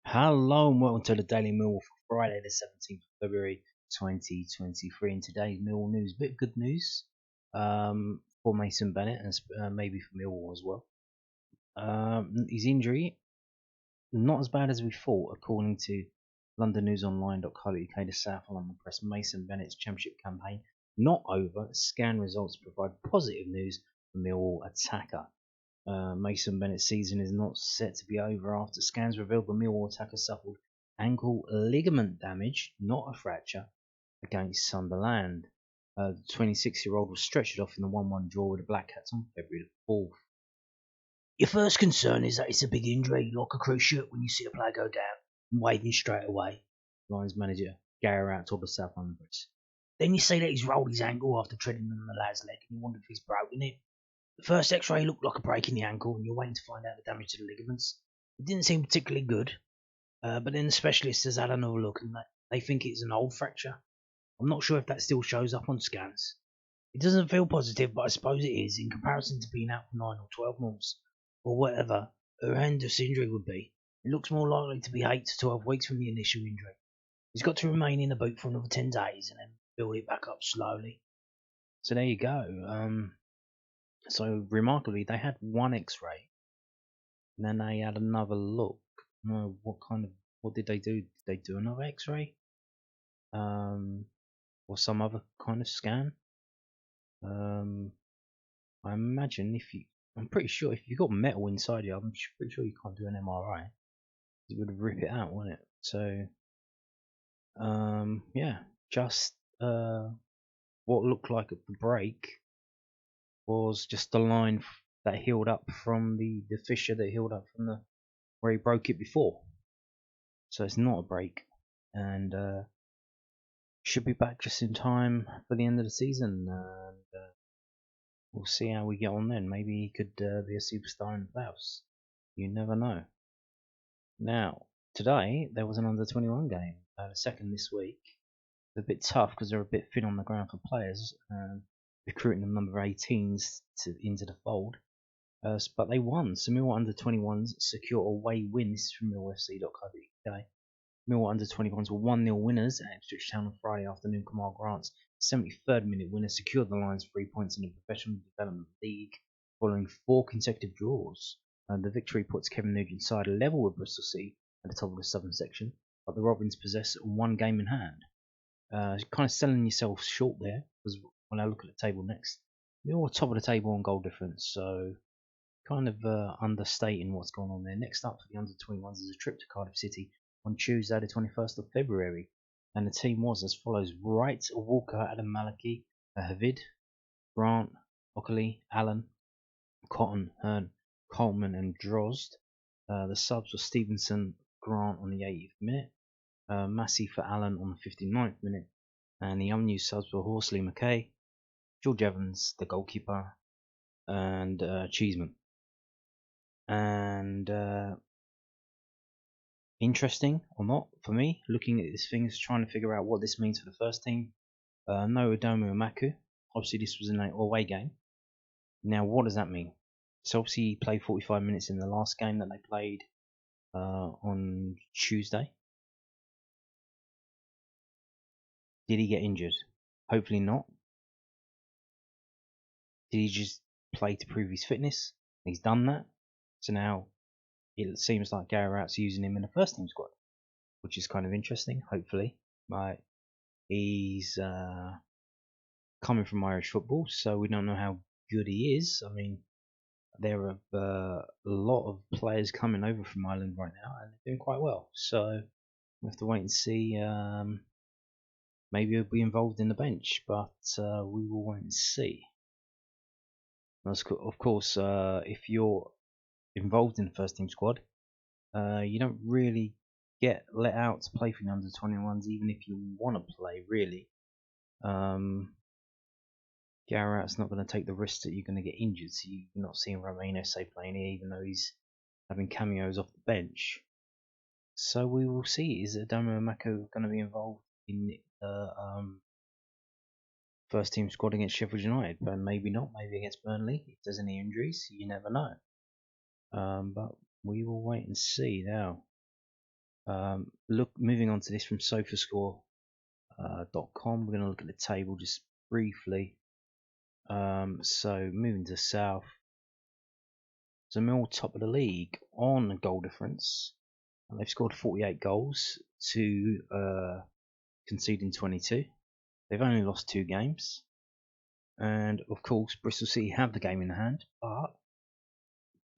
Hello and welcome to the Daily Millwall for Friday the 17th of February 2023. In today's Millwall news, a bit of good news for Mason Bennett and maybe for Millwall as well. His injury, not as bad as we thought, according to londonnewsonline.co.uk. The South London Press. Mason Bennett's championship campaign not over. Scan results provide positive news for Millwall attacker. Mason Bennett's season is not set to be over after scans revealed the Millwall attacker suffered ankle ligament damage, not a fracture, against Sunderland. The 26-year-old was stretchered off in the 1-1 draw with the Black Cats on February the 4th. Your first concern is that it's a big injury, like a cruise ship when you see a player go down and waving straight away, Lions manager Gary Rout told the South London Press. Then you see that he's rolled his ankle after treading on the lad's leg and you wonder if he's broken it. The first x-ray looked like a break in the ankle and you're waiting to find out the damage to the ligaments. It didn't seem particularly good, but then the specialist has had another look and they think it's an old fracture. I'm not sure if that still shows up on scans. It doesn't feel positive, but I suppose it is, in comparison to being out for 9 or 12 months, or whatever a horrendous injury would be. It looks more likely to be 8 to 12 weeks from the initial injury. He's got to remain in the boot for another 10 days and then build it back up slowly. So there you go. So remarkably, they had one X-ray, and then they had another look. What did they do? Did they do another X-ray, or some other kind of scan? I imagine I'm pretty sure if you got metal inside you, I'm pretty sure you can't do an MRI. It would rip it out, wouldn't it? So, yeah, just what looked like at the break was just the line that healed up from the fissure that healed up from where he broke it before. So it's not a break, and should be back just in time for the end of the season. And we'll see how we get on then. Maybe he could be a superstar in the playoffs. You never know. Now, today there was an under-21 game, the second this week. It's a bit tough because they're a bit thin on the ground for players. Recruiting the number 18s into the fold. But they won. So Millwall under-21s secure a away win. This is from millwallfc.co.uk. Millwall under-21s were 1-0 winners at Ipswich Town on Friday afternoon. Kamal Grant's 73rd minute winner secured the Lions 3 points in the Professional Development League following 4 consecutive draws. The victory puts Kevin Nugent's side level with Bristol City at the top of the southern section, but the Robins possess one game in hand. Kind of selling yourself short there, because when I look at the table next, Millwall top of the table on goal difference, so kind of understating what's going on there. Next up for the under-21s is a trip to Cardiff City on Tuesday the 21st of February, and the team was as follows: Wright, Walker, Adam Maliki, Havid, Grant, Ockley, Allen, Cotton, Hearn, Coleman and Drozd. The subs were Stevenson, Grant on the 80th minute, Massey for Allen on the 59th minute, and the unused subs were Horsley, McKay, George Evans, the goalkeeper, and Cheeseman. And interesting or not for me, looking at this thing, is trying to figure out what this means for the first team. No Adomu Amaku. Obviously, this was an away game. Now, what does that mean? So obviously, he played 45 minutes in the last game that they played on Tuesday. Did he get injured? Hopefully not. Did he just play to prove his fitness? He's done that. So now it seems like Gary Rout's using him in the first team squad, which is kind of interesting, hopefully. But he's coming from Irish football, so we don't know how good he is. I mean, there are a lot of players coming over from Ireland right now, and they're doing quite well. So we have to wait and see. Maybe he'll be involved in the bench, but we will wait and see. Of course, if you're involved in the first team squad, you don't really get let out to play for the under-21s, even if you want to play, really. Gary Rout's not going to take the risk that you're going to get injured, so you're not seeing Romain Esse playing here, even though he's having cameos off the bench. So we will see. Is Adomo Mako going to be involved in the first team squad against Sheffield United? But maybe not. Maybe against Burnley. If there's any injuries, you never know. But we will wait and see now. Moving on to this from SofaScore.com, we're going to look at the table just briefly. So moving to South, so Mill top of the league on goal difference. And they've scored 48 goals to conceding 22. They've only lost 2 games, and of course Bristol City have the game in hand. But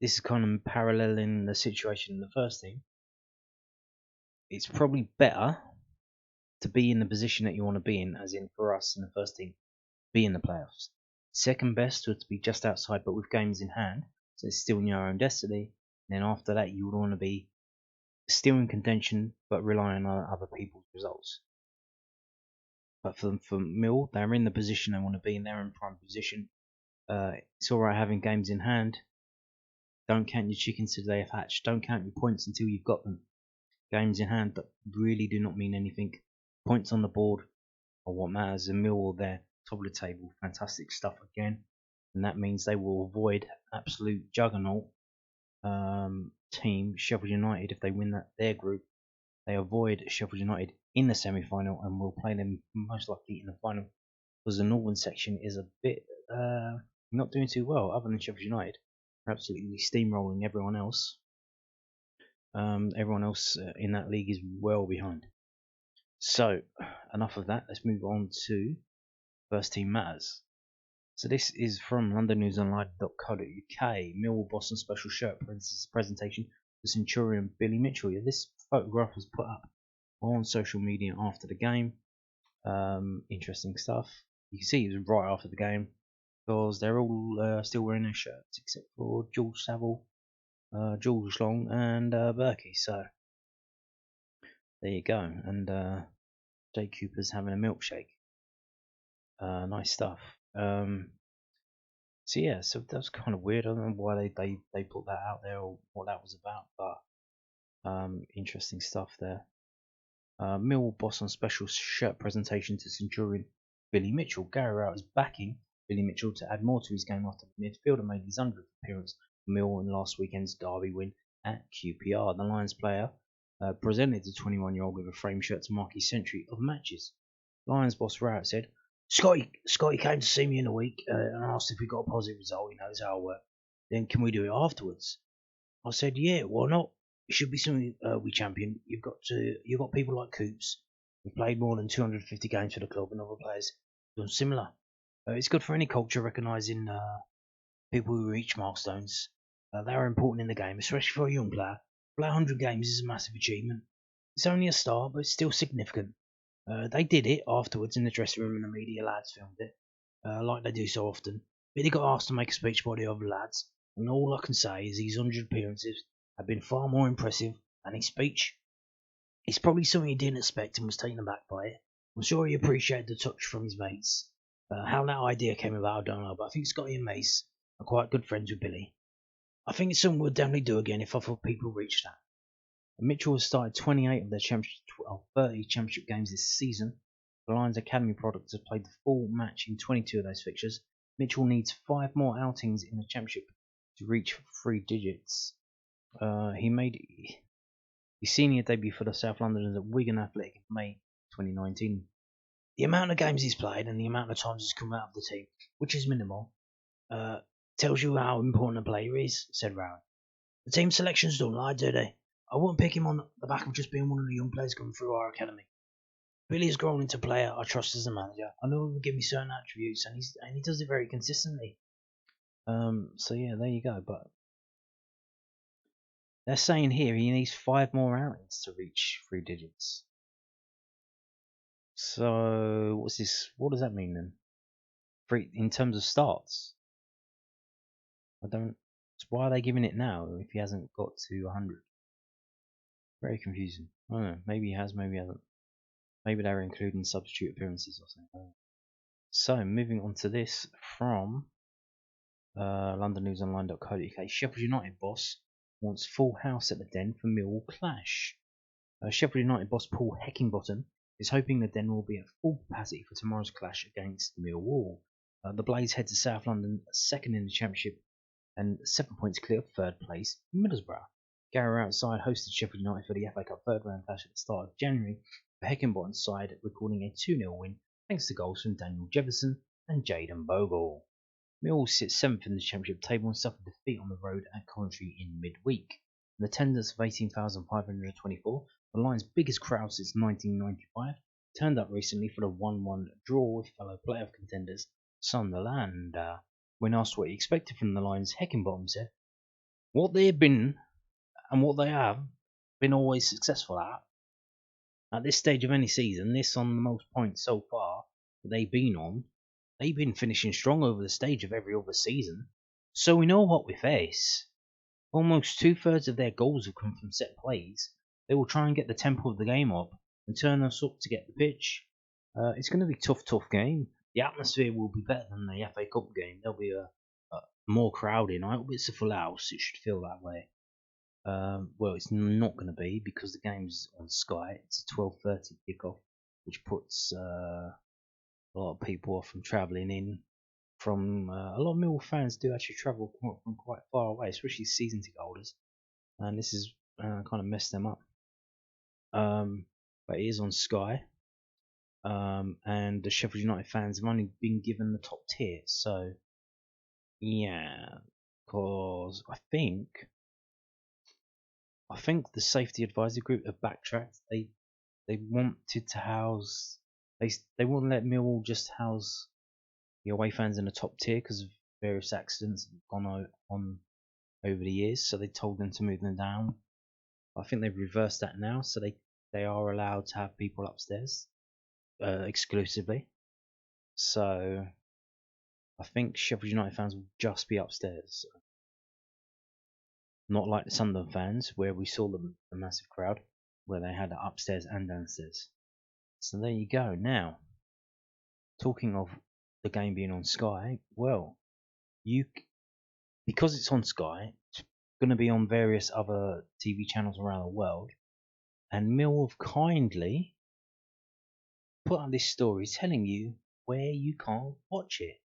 this is kind of paralleling the situation in the first team. It's probably better to be in the position that you want to be in, as in for us in the first team, be in the playoffs. Second best would be just outside, but with games in hand, so it's still in your own destiny. And then after that, you would want to be still in contention, but relying on other people's results. But for Mill, they're in the position they want to be in. They're in prime position. It's all right having games in hand. Don't count your chickens till they have hatched. Don't count your points until you've got them. Games in hand that really do not mean anything. Points on the board are what matters. And Millwall, they're top of the table. Fantastic stuff again. And that means they will avoid absolute juggernaut team, Sheffield United. If they win their group, they avoid Sheffield United in the semi-final and will play them most likely in the final. Because the northern section is a bit not doing too well, other than Sheffield United. They're absolutely steamrolling everyone else. Everyone else in that league is well behind. So, enough of that. Let's move on to First Team Matters. So this is from londonnewsonline.co.uk. Millwall Boston special shirt presentation for Centurion Billy Mitchell. Yeah, this photograph was put up on social media after the game. Interesting stuff. You can see it was right after the game because they're all still wearing their shirts except for George Saville, George Long, and Berkey. So there you go. And Jake Cooper's having a milkshake. Nice stuff. So yeah, so that was kind of weird. I don't know why they put that out there or what that was about, but interesting stuff there. Millwall boss on special shirt presentation to Centurion Billy Mitchell. Gary Rowett is backing Billy Mitchell to add more to his game after the midfielder made his 100th appearance for Millwall in last weekend's derby win at QPR. The Lions player presented the 21-year-old with a frame shirt to mark his century of matches. Lions boss Rowett said, Scotty came to see me in a week and asked if we got a positive result. He knows how I work. Then can we do it afterwards? I said, yeah, why not? It should be something we champion. You've got people like Coops who played more than 250 games for the club, and other players done similar. It's good for any culture recognising people who reach milestones. They are important in the game, especially for a young player. Play 100 games is a massive achievement. It's only a start, but it's still significant. They did it afterwards in the dressing room, and the media lads filmed it, like they do so often. Billy got asked to make a speech by the other lads, and all I can say is these 100 appearances have been far more impressive than his speech. It's probably something he didn't expect and was taken aback by it. I'm sure he appreciated the touch from his mates. How that idea came about, I don't know, but I think Scotty and Mace are quite good friends with Billy. I think it's something we'll definitely do again if other people reach that. Mitchell has started 28 of their 30 championship games this season. The Lions Academy product has played the full match in 22 of those fixtures. Mitchell needs 5 more outings in the championship to reach 3 digits. He made his senior debut for the South Londoners at Wigan Athletic in May 2019. The amount of games he's played and the amount of times he's come out of the team, which is minimal, tells you how important a player is, said Rowan. The team selections don't lie, do they? I wouldn't pick him on the back of just being one of the young players coming through our academy. Billy has grown into a player I trust as a manager. I know he will give me certain attributes, and he does it very consistently. So yeah, there you go. But they're saying here he needs 5 more outings to reach 3 digits. So what's this? What does that mean then? In terms of starts, I don't. Why are they giving it now if he hasn't got to 100? Very confusing. I don't know. Maybe he has, maybe he hasn't. Maybe they were including substitute appearances or something. So moving on to this from londonnewsonline.co.uk. Sheffield United boss wants full house at the Den for Millwall clash. Sheffield United boss Paul Heckingbottom is hoping the Den will be at full capacity for tomorrow's clash against Millwall. The Blades head to South London, second in the Championship, and 7 points clear of third place, Middlesbrough. Gary outside hosted Sheffield United for the FA Cup third round clash at the start of January, the Heckingbottom side recording a 2-0 win thanks to goals from Daniel Jefferson and Jayden Bogle. Millwall sits 7th in the Championship table and suffered defeat on the road at Coventry in midweek. An attendance of 18,524, the Lions' biggest crowd since 1995, turned up recently for the 1-1 draw with fellow playoff contenders Sunderland. When asked what he expected from the Lions, Heckingbottom said, "What they have been and what they have been always successful at this stage of any season, this on the most points so far that they've been on, they've been finishing strong over the stage of every other season, so we know what we face. Almost 2/3 of their goals have come from set plays. They will try and get the tempo of the game up and turn us up to get the pitch. It's going to be a tough game. The atmosphere will be better than the FA Cup game. There'll be a more crowding. I hope it's a full house. It should feel that way. Well, it's not going to be because the game's on Sky. It's a 12:30 kickoff, which puts a lot of people off from travelling in. From a lot of Millwall fans do actually travel from quite far away, especially season ticket holders, and this is kind of messed them up. But it is on Sky, and the Sheffield United fans have only been given the top tier, so yeah, because I think the safety advisory group have backtracked. They wanted to house. They wouldn't let Millwall just house the away fans in the top tier because of various accidents that have gone on over the years. So they told them to move them down. I think they've reversed that now, so they are allowed to have people upstairs exclusively. So I think Sheffield United fans will just be upstairs. Not like the Sunderland fans, where we saw the massive crowd, where they had it upstairs and downstairs. So there you go. Now, talking of the game being on Sky, well, because it's on Sky, it's going to be on various other TV channels around the world, and Mill have kindly put out this story telling you where you can't watch it,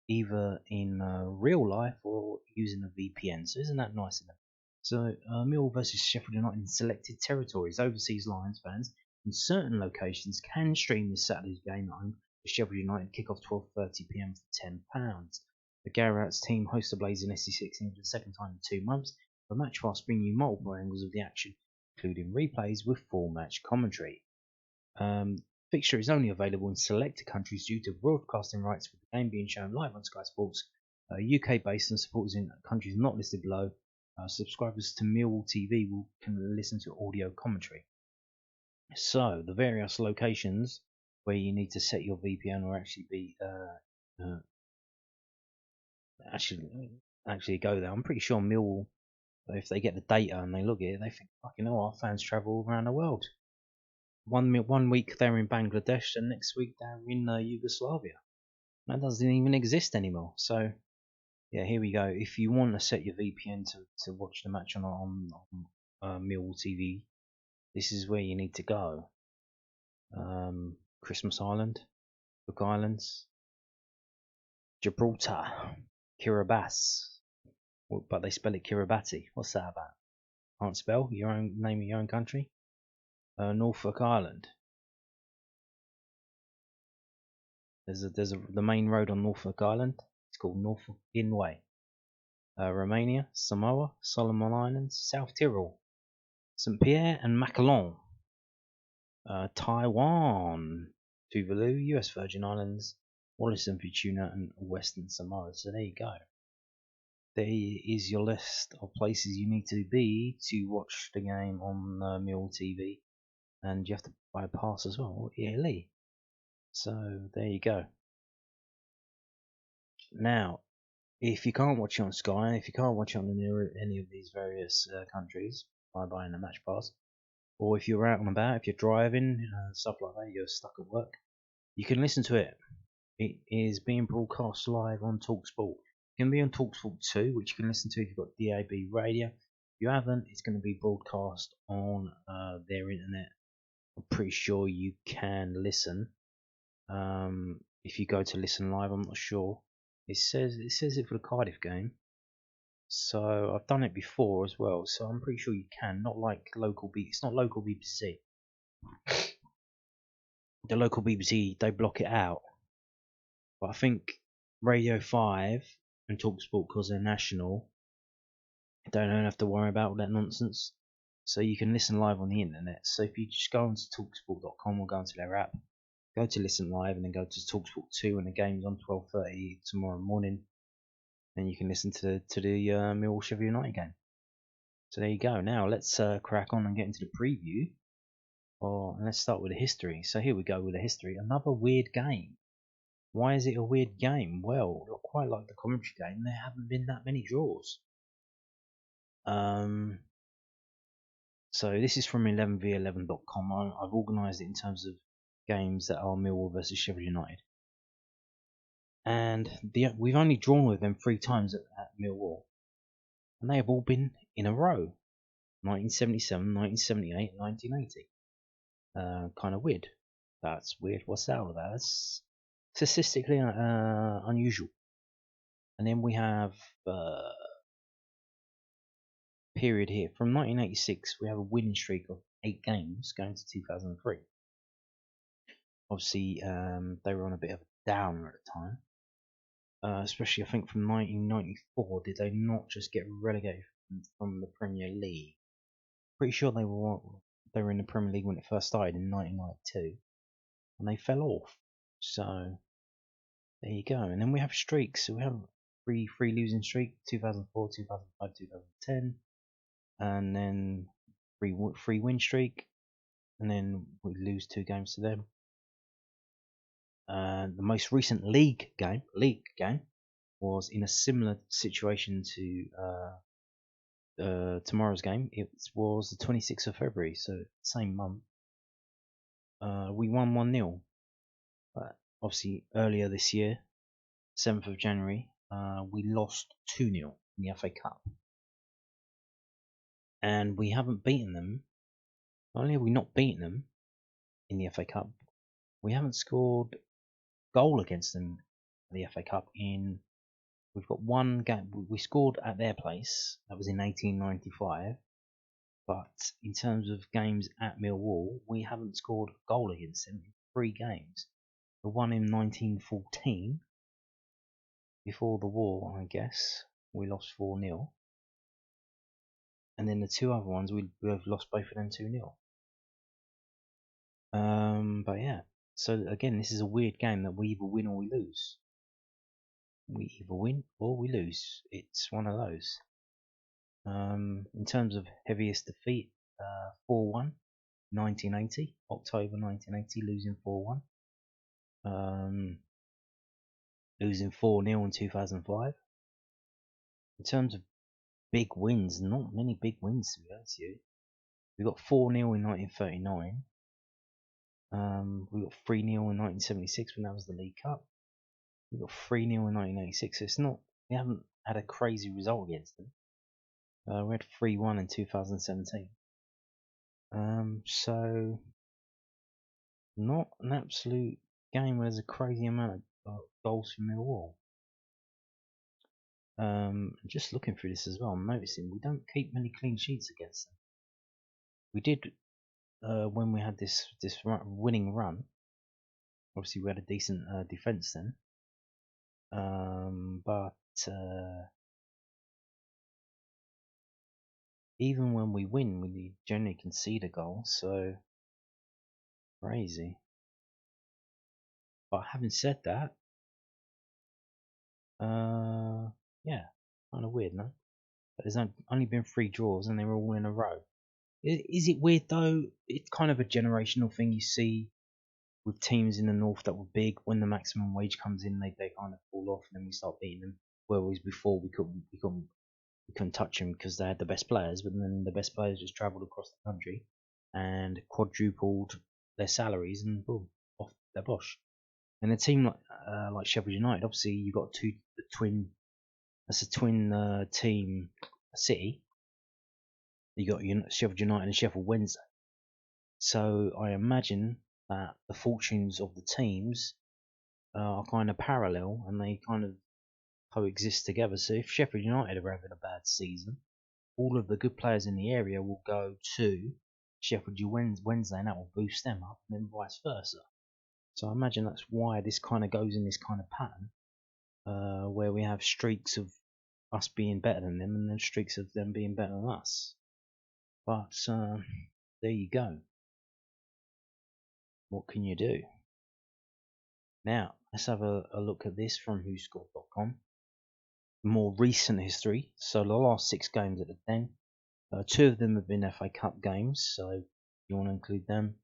either in real life or using a VPN. So isn't that nice of them? So Mill versus Sheffield United in selected territories. Overseas Lions fans in certain locations can stream this Saturday's game at home. The Sheffield United kick off 12:30 p.m. for £10. The Garrett's team host the Blazing SC16 for the second time in 2 months. The match pass bring you multiple angles of the action, including replays with full match commentary. Fixture is only available in selected countries due to broadcasting rights, with the game being shown live on Sky Sports. UK based and supporters in countries not listed below. Subscribers to Millwall TV can listen to audio commentary. So the various locations where you need to set your VPN or actually be actually go there. I'm pretty sure Millwall, if they get the data and they look at it, they think, fucking hell, our fans travel all around the world. One week they're in Bangladesh, and next week they're in Yugoslavia. That doesn't even exist anymore. So yeah, here we go. If you want to set your VPN to watch the match on Millwall TV, this is where you need to go. Christmas Island, Cook Islands, Gibraltar, Kiribati, but they spell it Kiribati. What's that about? Can't spell your own name of your own country. Norfolk Island. There's the main road on Norfolk Island. It's called Norfolk Way. Romania, Samoa, Solomon Islands, South Tyrol, St. Pierre and Miquelon, Taiwan, Tuvalu, US Virgin Islands, Wallis and Futuna, and Western Samoa. So there you go. There is your list of places you need to be to watch the game on Mill TV, and you have to buy a pass as well, yearly. So there you go. Now, if you can't watch it on Sky, if you can't watch it on any of these various countries by buying a match pass, or if you're out and about, if you're driving, stuff like that, you're stuck at work, you can listen to it. It is being broadcast live on TalkSport. It can be on TalkSport 2, which you can listen to if you've got DAB radio. If you haven't, it's going to be broadcast on their internet. I'm pretty sure you can listen. If you go to listen live, I'm not sure. It says it for the Cardiff game. So I've done it before as well. So I'm pretty sure you can. Not like local B. It's not local BBC. The local BBC, they block it out. But I think Radio 5 and TalkSport, because they're national, don't have to worry about all that nonsense. So you can listen live on the internet. So if you just go onto talksport.com or go onto their app, go to listen live, and then go to TalkSport 2 when the game's on 12:30 tomorrow morning, and you can listen to the Millwall Sheffield United game. So there you go. Now let's crack on and get into the preview. And let's start with the history. So here we go with the history. Another weird game. Why is it a weird game? Well, quite like the commentary game, there haven't been that many draws. So this is from 11v11.com. I've organised it in terms of games that are Millwall versus Sheffield United. And we've only drawn with them 3 times at Millwall. And they have all been in a row. 1977, 1978, 1980. Kind of weird. That's weird. What's that all about? That's statistically unusual. And then we have period here from 1986. We have a winning streak of 8 games going to 2003. Obviously, they were on a bit of a downer at the time. Especially, I think from 1994, did they not just get relegated from the Premier League? Pretty sure they were in the Premier League when it first started in 1992, and they fell off. So there you go. And then we have streaks. So we have three losing streak: 2004, 2005, 2010, and then three win streak, and then we lose 2 games to them. The most recent league game was in a similar situation to tomorrow's game. It was the 26th of February, so same month. We won 1-0. Obviously, earlier this year, 7th of January, we lost 2-0 in the FA Cup. And we haven't beaten them. Not only have we not beaten them in the FA Cup, we haven't scored goal against them in the FA Cup we've got 1 game. We scored at their place. That was in 1895. But in terms of games at Millwall, we haven't scored a goal against them in 3 games. The one in 1914, before the war, I guess, we lost 4-0. And then the 2 other ones, we've lost both of them 2-0. But yeah. So again, this is a weird game that we either win or we lose. We either win or we lose. It's one of those. In terms of heaviest defeat, 4-1, 1980, October 1980, losing 4-1. Losing 4-0 in 2005. In terms of big wins, not many big wins to be honest with you. We got 4-0 in 1939. We got 3-0 in 1976 when that was the League Cup. We got 3-0 in 1986. So it's not, we haven't had a crazy result against them. We had 3-1 in 2017. So not an absolute game where there's a crazy amount of goals from Millwall. Just looking through this as well, I'm noticing we don't keep many clean sheets against them. We did when we had this winning run. Obviously, we had a decent defence then. But even when we win, we generally concede a goal. So crazy. But having said that, yeah, kind of weird, no? But there's only been 3 draws and they're all in a row. Is it weird though? It's kind of a generational thing you see with teams in the north that were big. When the maximum wage comes in, they kind of fall off, and then we start beating them. Whereas before we couldn't touch them because they had the best players, but then the best players just travelled across the country and quadrupled their salaries, and boom, off their bosh. And a team like Sheffield United, obviously you've got that's a twin team city. You got Sheffield United and Sheffield Wednesday. So I imagine that the fortunes of the teams are kind of parallel, and they kind of coexist together. So if Sheffield United are having a bad season, all of the good players in the area will go to Sheffield Wednesday, and that will boost them up, and then vice versa. So I imagine that's why this kind of goes in this kind of pattern, where we have streaks of us being better than them, and then streaks of them being better than us. But there you go. What can you do? Now, let's have a look at this from WhoScored.com. More recent history. So the last 6 games at the Den, 2 of them have been FA Cup games. So you want to include them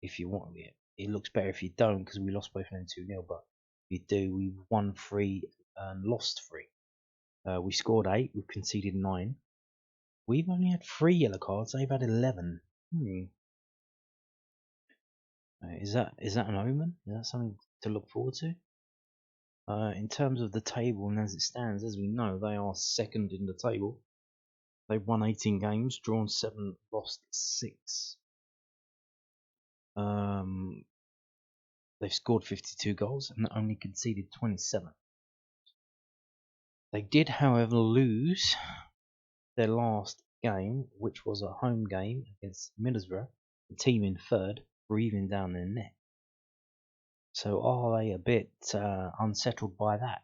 if you want. It looks better if you don't, because we lost both of them 2-0. But if you do, we won 3 and lost 3. We scored 8. We've conceded 9. We've only had 3 yellow cards. They've had 11. Is that an omen? Is that something to look forward to? In terms of the table and as it stands, as we know, they are second in the table. They've won 18 games, drawn 7, lost 6. They've scored 52 goals and only conceded 27. They did, however, lose their last game, which was a home game against Middlesbrough, the team in third, breathing down their neck. So are they a bit unsettled by that?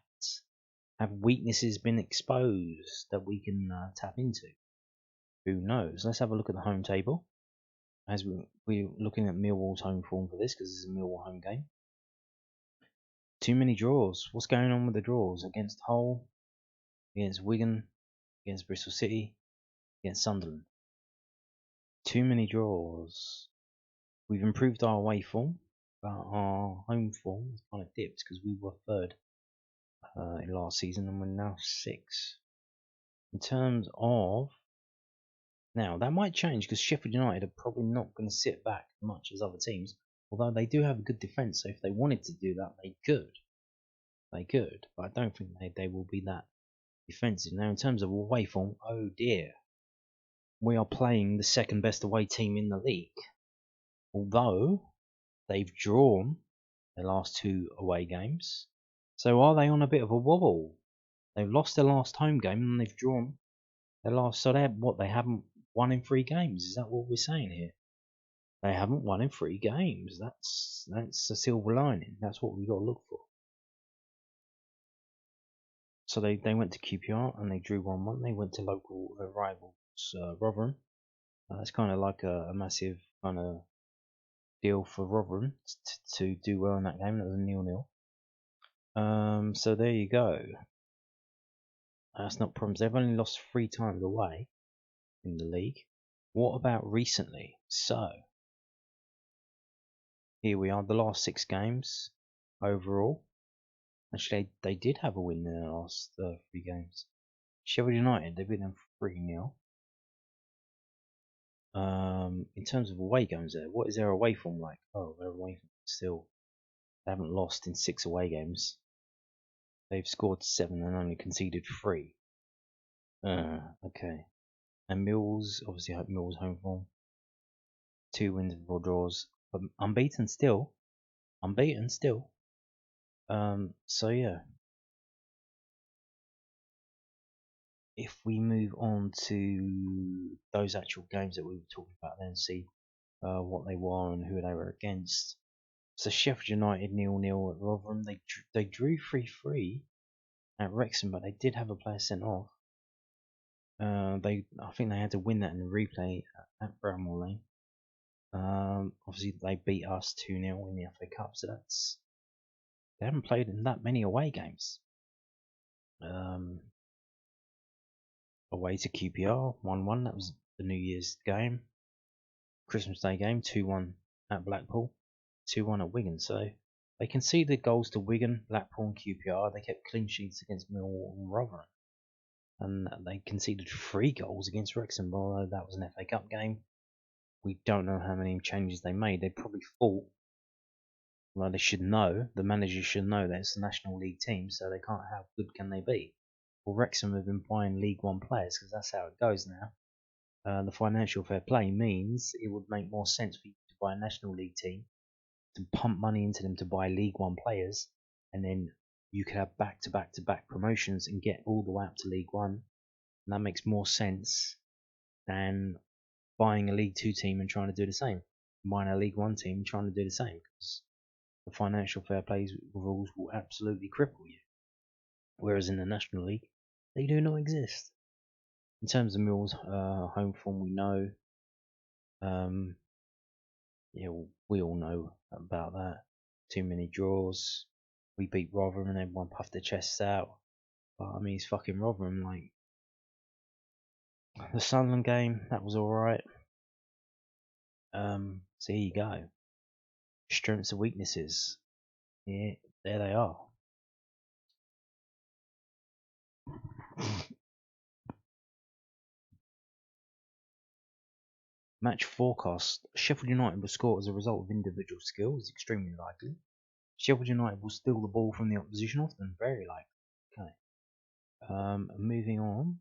Have weaknesses been exposed that we can tap into? Who knows? Let's have a look at the home table. As we're looking at Millwall's home form for this, because this is a Millwall home game. Too many draws. What's going on with the draws? Against Hull, against Wigan, against Bristol City, against Sunderland. Too many draws. We've improved our away form, but our home form has kind of dipped because we were third in last season and we're now 6. In terms of... Now, that might change because Sheffield United are probably not going to sit back as much as other teams, although they do have a good defence, so if they wanted to do that, they could. They could, but I don't think they will be that defensive. Now, in terms of away form, oh dear. We are playing the second best away team in the league. Although they've drawn their last 2 away games. So are they on a bit of a wobble? They've lost their last home game and they've drawn their last... So they haven't won in 3 games? Is that what we're saying here? They haven't won in 3 games. That's a silver lining. That's what we've got to look for. So they went to QPR and they drew 1-1. They went to local rivals Rotherham. It's kind of like a massive kind of deal for Rotherham to do well in that game. That was a 0-0. So there you go. That's not problems. They've only lost 3 times away in the league. What about recently? So here we are. The last 6 games overall. Actually, they did have a win in the last 3 games. Sheffield United, they beat them 3-0. In terms of away games there, what is their away form like? Oh, their away form still. They haven't lost in 6 away games. They've scored 7 and only conceded 3. Okay. And Mills, obviously Mills home form. 2 wins and 4 draws. But unbeaten still. So yeah. If we move on to those actual games that we were talking about then, see what they were and who they were against. So Sheffield United 0-0 at Rotherham. They drew 3-3 at Wrexham, but they did have a player sent off. I think they had to win that in the replay at Bramall Lane. Obviously they beat us 2-0 in the FA Cup, so they haven't played in that many away games. Away to QPR 1-1. That was the New Year's game. Christmas Day game 2-1 at Blackpool, 2-1 at Wigan. So they conceded goals to Wigan, Blackpool, and QPR. They kept clean sheets against Millwall and Rotherham. And they conceded 3 goals against Wrexham, although that was an FA Cup game. We don't know how many changes they made. They probably thought, well, they should know, the managers should know that it's a National League team, so they can't, how good can they be? Well, Wrexham have been buying League One players, because that's how it goes now. The financial fair play means it would make more sense for you to buy a National League team, to pump money into them to buy League One players, and then you could have back-to-back-to-back promotions and get all the way up to League One. And that makes more sense than buying a League Two team and trying to do the same. Buying a League One team and trying to do the same. Because the financial fair play rules will absolutely cripple you. Whereas in the National League, they do not exist. In terms of Mill's home form, we know. Yeah, we all know about that. Too many draws. We beat Rotherham and everyone puffed their chests out. But I mean, it's fucking Rotherham. Like the Sunderland game, that was all right. So here you go. Strengths and weaknesses. Yeah, there they are. Match forecast. Sheffield United will score as a result of individual skill. Is extremely likely. Sheffield United will steal the ball from the opposition often. Very likely. Okay. Moving on.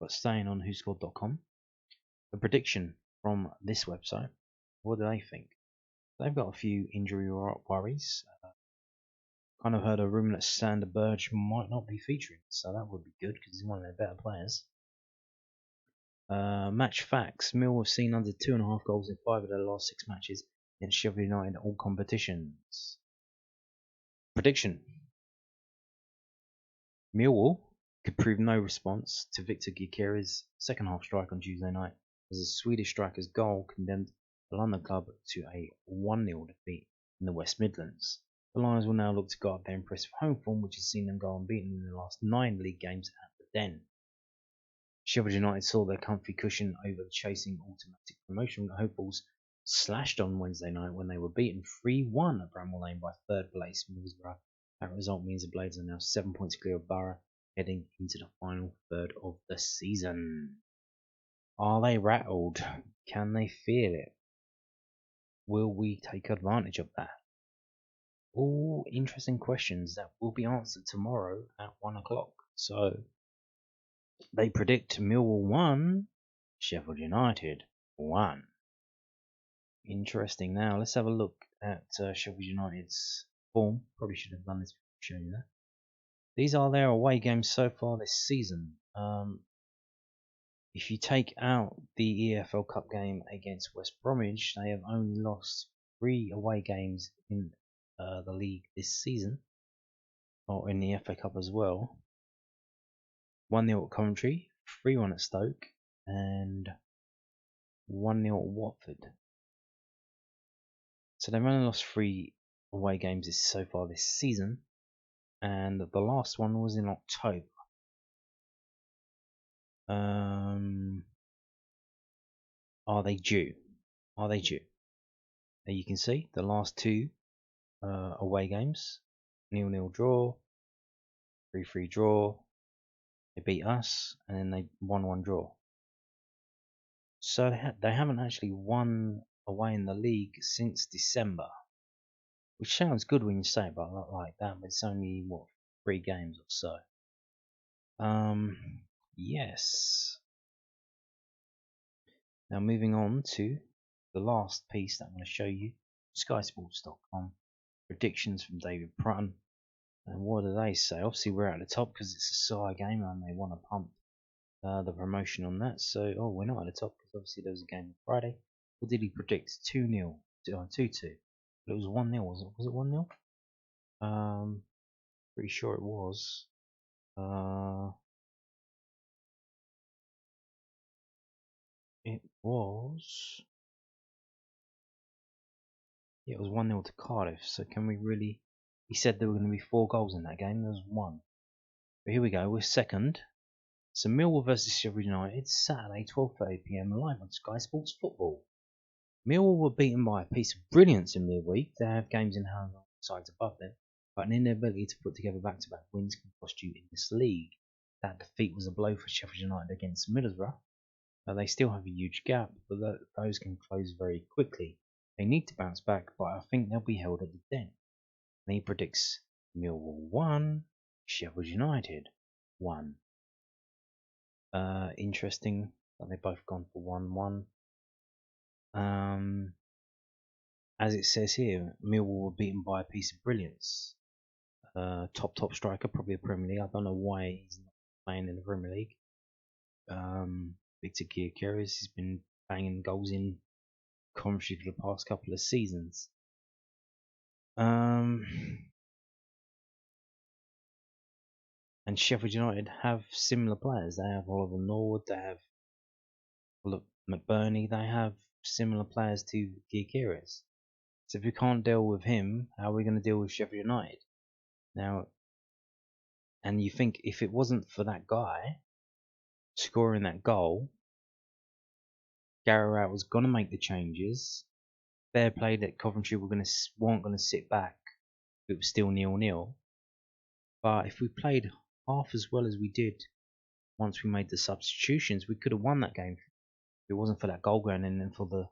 But staying on whoscored.com. A prediction from this website. What do they think? They've got a few injury worries. Kind of heard a rumour that Sander Berge might not be featuring, so that would be good because he's one of their better players. Match facts. Mill have seen under 2.5 goals in 5 of their last 6 matches against Sheffield United in all competitions. Prediction. Millwall could prove no response to Victor Gyökeres' second half strike on Tuesday night as the Swedish striker's goal condemned the London club to a 1-0 defeat in the West Midlands. The Lions will now look to guard their impressive home form, which has seen them go unbeaten in the last 9 league games at the Den. Sheffield United saw their comfy cushion over the chasing automatic promotion hopefuls slashed on Wednesday night when they were beaten 3-1 at Bramall Lane by third place Middlesbrough. That result means the Blades are now 7 points clear of Borough, heading into the final third of the season. Are they rattled? Can they feel it? Will we take advantage of that? All interesting questions that will be answered tomorrow at 1 o'clock. So, they predict Millwall 1, Sheffield United 1. Interesting. Now, let's have a look at Sheffield United's form. Probably should have done this before showing you that. These are their away games so far this season. If you take out the EFL Cup game against West Bromwich, they have only lost 3 away games in the league this season, or in the FA Cup as well. 1-0 at Coventry, 3-1 at Stoke, and 1-0 at Watford. So they've only lost 3 away games so far this season, and the last one was in October. Are they due? Are they due? There you can see the last 2 away games: 0-0 draw, 3-3 draw. They beat us, and then they 1-1 draw. So they haven't actually won away in the league since December, which sounds good when you say it like that, but it's only 3 games or so. Yes. Now moving on to the last piece that I'm going to show you, SkySports.com. Predictions from David Prutton. And what do they say? Obviously we're at the top because it's a side game and they want to pump the promotion on that. So, we're not at the top because obviously there was a game on Friday. What did he predict? 2-0, 2-2. But it was 1-0, was it? Was it 1-0? Pretty sure it was. It was. Yeah, it was 1-0 to Cardiff. So can we really? He said there were going to be 4 goals in that game. There was 1. But here we go. We're second. So Millwall versus Sheffield United, Saturday 12:30 PM live on Sky Sports Football. Millwall were beaten by a piece of brilliance in midweek. They have games in hand on sides above them, but an inability to put together back-to-back wins can cost you in this league. That defeat was a blow for Sheffield United against Middlesbrough. They still have a huge gap, but those can close very quickly. They need to bounce back, but I think they'll be held at the Den. And he predicts Millwall 1, Sheffield United 1. Interesting that they've both gone for 1-1. As it says here, Millwall were beaten by a piece of brilliance. top striker, probably a Premier League. I don't know why he's not playing in the Premier League. Victor Gyökeres has been banging goals in Coventry for the past couple of seasons. And Sheffield United have similar players. They have Oliver Norwood, they have McBurney, they have similar players to Gyökeres. So if we can't deal with him, how are we going to deal with Sheffield United? Now, and you think if it wasn't for that guy scoring that goal, Gary Rowett was going to make the changes. Fair play that Coventry weren't going to sit back. It was still 0-0. But if we played half as well as we did once we made the substitutions, we could have won that game. If it wasn't for that goal going in and for the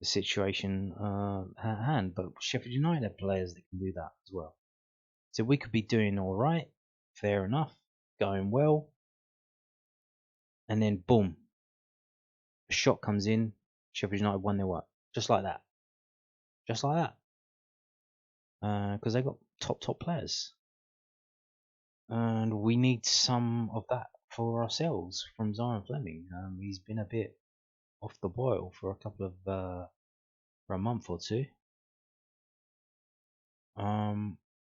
situation at hand. But Sheffield United have players that can do that as well. So we could be doing all right, fair enough, going well, and then boom, a shot comes in. Sheffield United 1-0 up, just like that, because they got top players, and we need some of that for ourselves from Zion Fleming. He's been a bit off the boil for a couple of for a month or two.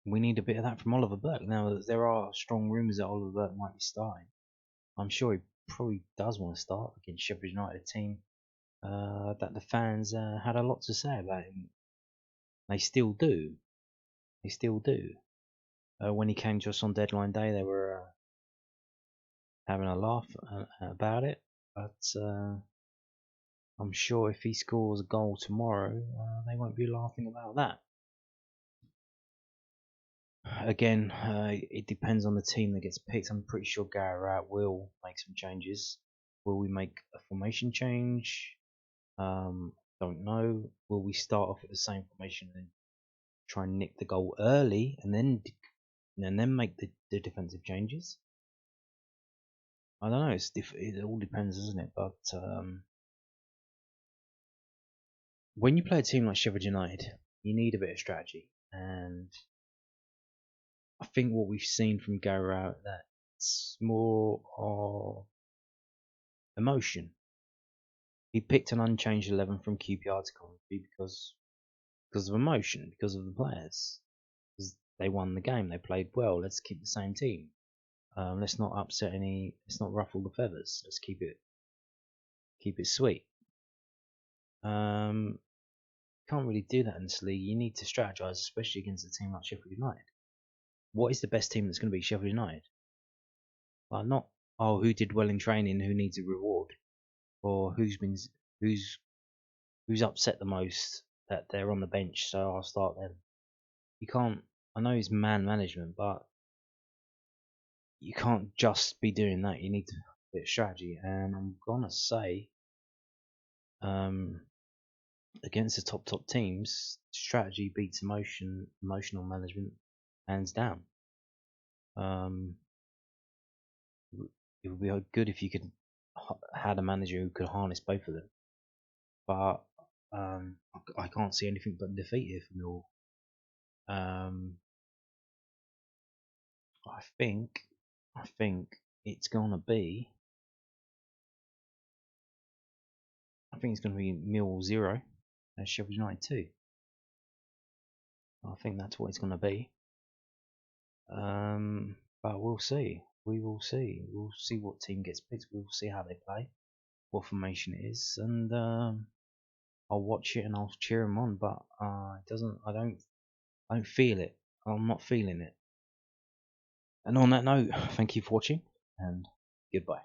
We need a bit of that from Oliver Burke. Now there are strong rumours that Oliver Burke might be starting. I'm sure he probably does want to start against Sheffield United, team that the fans had a lot to say about him. They still do. When he came to us on deadline day, they were having a laugh about it. But I'm sure if he scores a goal tomorrow, they won't be laughing about that. Again, it depends on the team that gets picked. I'm pretty sure Gary Rowett will make some changes. Will we make a formation change? Don't know. Will we start off with the same formation and try and nick the goal early and then make the defensive changes? I don't know. It all depends, doesn't it? But when you play a team like Sheffield United, you need a bit of strategy, and I think what we've seen from Gary Rowett, that's more of emotion. He picked an unchanged 11 from QPR to Coventry because of emotion, because of the players. Because they won the game, they played well. Let's keep the same team. Let's not upset any. Let's not ruffle the feathers. Let's keep it sweet. Can't really do that in this league. You need to strategize, especially against a team like Sheffield United. What is the best team that's going to be Sheffield United? Like not who did well in training, who needs a reward, or who's upset the most that they're on the bench, so I'll start them. You can't. I know it's man management, but you can't just be doing that. You need to bit of strategy, and I'm gonna say, against the top teams, strategy beats emotional management, hands down. It would be good if you could had a manager who could harness both of them, but I can't see anything but defeat here for Millwall. I think it's gonna be. I think it's gonna be Millwall 0 and Sheffield United 2. I think that's what it's gonna be. But we'll see. We will see. We'll see what team gets picked. We'll see how they play, what formation it is, and I'll watch it and I'll cheer them on. But it doesn't. I don't feel it. I'm not feeling it. And on that note, thank you for watching, and goodbye.